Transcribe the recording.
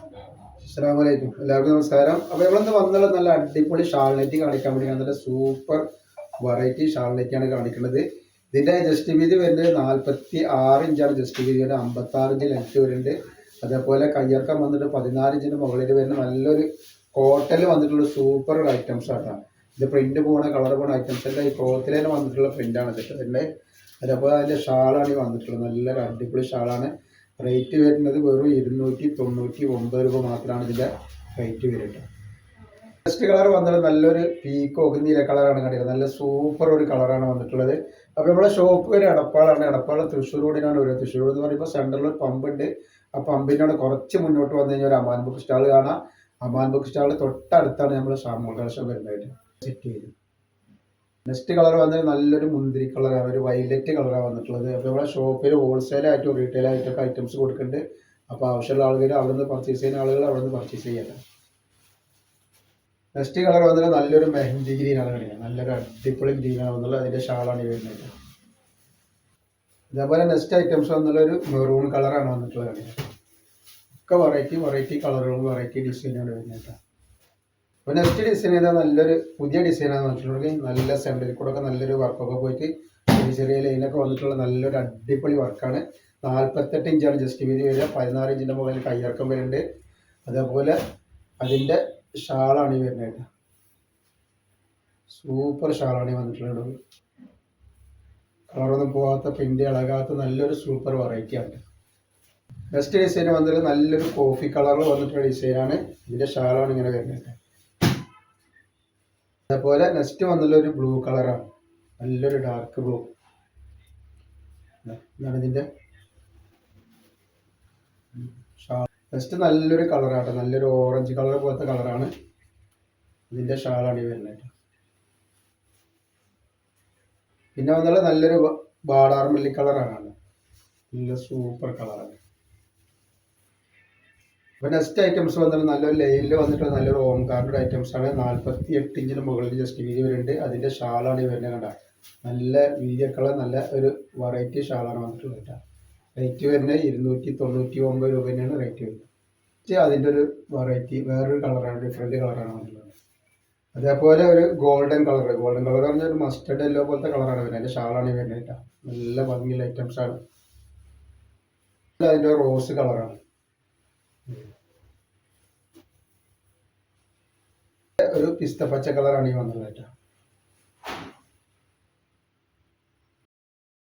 അസ്സലാമലൈക്കും, എല്ലാവർക്കും നമസ്കാരം. അപ്പോൾ നമ്മളിന്ന് വന്നുള്ള നല്ല അടിപൊളി ഷാൾനെറ്റ് കാണിക്കാൻ വേണ്ടി നല്ല സൂപ്പർ വെറൈറ്റി ഷാൾനെറ്റാണ് കാണിക്കുന്നത്. ഇതിൻ്റെ ജസ്റ്റ് വീതി വരുന്നത് 46 ഇഞ്ചാണ്. ജസ്റ്റ് വീതി വരുന്നത് 56 ഇഞ്ച് ലെങ്ത് വരുന്നുണ്ട്. അതേപോലെ കയ്യിറക്കം വന്നിട്ട് 14 ഇഞ്ചിന് മുകളിൽ വരുന്ന നല്ലൊരു കോട്ടണിൽ വന്നിട്ടുള്ള സൂപ്പർ ഒരു ഐറ്റംസ് ആയിട്ടാണ്. ഇത് പ്രിന്റ് പോകണ കളർ പോകണ ഐറ്റംസ് അല്ല, ഈ ക്ലോത്തിൽ തന്നെ വന്നിട്ടുള്ള പ്രിന്റാണ് ഇതൊക്കെ വരുന്നത്. അതേപോലെ അതിൻ്റെ ഷാളാണ് ഈ വന്നിട്ടുള്ളത്. നല്ലൊരു അടിപൊളി ഷാളാണ്. റേറ്റ് വരുന്നത് വെറും 299 രൂപ മാത്രമാണ് ഇതിൻ്റെ റേറ്റ് വരുന്നത്. ഫസ്റ്റ് കളർ വന്നിട്ട് നല്ലൊരു പീക്കോക്ക് നീല കളറാണ് കണ്ടിട്ടുള്ളത്. നല്ല സൂപ്പർ ഒരു കളറാണ് വന്നിട്ടുള്ളത്. അപ്പോൾ നമ്മളെ ഷോപ്പ് ഒരു എടപ്പാളാണ്. എടപ്പാൾ തൃശ്ശൂർ റോഡിനാണ് വരുന്നത്. തൃശ്ശൂർ റോഡ് എന്ന് പറയുമ്പോൾ സെൻറ്ററിൽ ഒരു പമ്പുണ്ട്. ആ പമ്പിനോട് കുറച്ച് മുന്നോട്ട് വന്നു കഴിഞ്ഞാൽ ഒരു അമാൻ ബുക്ക് സ്റ്റാൾ കാണാം. അമാൻ ബുക്ക് സ്റ്റാളിൽ തൊട്ടടുത്താണ് നമ്മൾ ഷാമോൾ കളക്ഷൻ വരുന്നതായിട്ട് സെറ്റ് ചെയ്ത്. നെക്സ്റ്റ് കളർ വന്നത് നല്ലൊരു മുന്തിരി കളറാണ്, ഒരു വയലറ്റ് കളറാണ് വന്നിട്ടുള്ളത്. അപ്പോൾ നമ്മുടെ ഷോപ്പിൽ ഹോൾസെയിലായിട്ടും റീറ്റെയിലായിട്ടൊക്കെ ഐറ്റംസ് കൊടുക്കുന്നുണ്ട്. അപ്പോൾ ആവശ്യമുള്ള ആളുകൾ അവിടെ നിന്ന് പർച്ചേസ് ചെയ്യുന്ന ആളുകൾ അവിടെ നിന്ന് പർച്ചേസ് ചെയ്യാം. നെക്സ്റ്റ് കളർ വന്നത് നല്ലൊരു മെഹന്തി ഗ്രീനാണ് കളിക്കുന്നത്. നല്ലൊരു അടിപൊളി ഗ്രീനാണ് വന്നുള്ളത്. അതിൻ്റെ ഷാളാണ് ഈ വരുന്നത്. അതേപോലെ നെക്സ്റ്റ് ഐറ്റംസ് വന്നുള്ള ഒരു മെറൂൺ കളറാണ് വന്നിട്ടുള്ളത് കളിക്കുന്നത്. ഒക്കെ വെറൈറ്റി കളറുകളും വെറൈറ്റി ഡിസൈനാണ് വരുന്നത്. അപ്പോൾ നെക്സ്റ്റ് ഡിസൈൻ ചെയ്താൽ നല്ലൊരു പുതിയ ഡിസൈനാണ് വന്നിട്ടുള്ളത്. നല്ല സെൻറ്ററിൽ കൂടെ ഒക്കെ നല്ലൊരു വർക്കൊക്കെ പോയിട്ട് ചെറിയ ചെറിയ ലൈനൊക്കെ വന്നിട്ടുള്ള നല്ലൊരു അടിപൊളി വർക്കാണ്. 48 ഇഞ്ചാണ് ജസ്റ്റ് വീതി വരിക. 14 ഇഞ്ചിൻ്റെ മുകളിൽ കയ്യിറക്കം വരുന്നുണ്ട്. അതേപോലെ അതിൻ്റെ ഷാളാണ് ഈ വരുന്നത്. സൂപ്പർ ഷാളാണ് ഈ വന്നിട്ടുള്ളത്. കളറൊന്നും പോകാത്ത പ്രിൻ്റ് ഇളകാത്ത നല്ലൊരു സൂപ്പർ വെറൈറ്റിയാണ്. നെക്സ്റ്റ് ഡിസൈൻ വന്നിട്ട് നല്ലൊരു കോഫി കളറിൽ വന്നിട്ടുള്ള ഡിസൈനാണ്. ഇതിൻ്റെ ഷാളാണ് ഇങ്ങനെ വരുന്നത്. അതേപോലെ നെക്സ്റ്റ് വന്നുള്ള ഒരു ബ്ലൂ കളറാണ്. നല്ലൊരു ഡാർക്ക് ബ്ലൂ ഇതാണ് ഇതിൻ്റെ ഷാൾ. നെക്സ്റ്റ് നല്ലൊരു കളറാണ്, നല്ലൊരു ഓറഞ്ച് കളർ പോലത്തെ കളറാണ്. ഇതിൻ്റെ ഷാളാണ് ഈ വരുന്നത്. പിന്നെ വന്നുള്ള നല്ലൊരു ബാടാർ മല്ലി കളറാണ്. നല്ല സൂപ്പർ കളറാണ്. അപ്പോൾ നെക്സ്റ്റ് ഐറ്റംസ് വന്നിട്ട് നല്ലൊരു ലൈനിൽ വന്നിട്ട് നല്ലൊരു ഓംകാറിൻ്റെ ഐറ്റംസ് ആണ്. 48 ഇഞ്ചിന് മുകളിൽ ജസ്റ്റ് വീതി വരുന്നുണ്ട്. അതിൻ്റെ ഷാളാണ് ഈ വരുന്നത്. കണ്ട നല്ല വീതിയൊക്കെയുള്ള നല്ല ഒരു വെറൈറ്റി ഷാളാണ് വന്നിട്ടുള്ളത് കേട്ടോ. റേറ്റ് വരുന്നത് 299 രൂപ തന്നെയാണ് റേറ്റ് വരുന്നത്. അതിൻ്റെ ഒരു വെറൈറ്റി വേറൊരു കളറാണ്, ഡിഫറെൻറ്റ് കളറാണ് വന്നിട്ടുള്ളത്. അതേപോലെ ഒരു ഗോൾഡൻ കളർ പറഞ്ഞാൽ ഒരു മസ്റ്റർഡ് യെല്ലോ പോലത്തെ കളറാണ് വരുന്നത്. അതിൻ്റെ ഷാളാണ് ഈ വരുന്നത് കേട്ടോ. നല്ല ഭംഗിയുള്ള ഐറ്റംസ് ആണ്. അതിൻ്റെ റോസ് കളറാണ്. ഒരു പിസ്ത പച്ച കളറാണ് ഈ വന്നത് കേട്ടോ.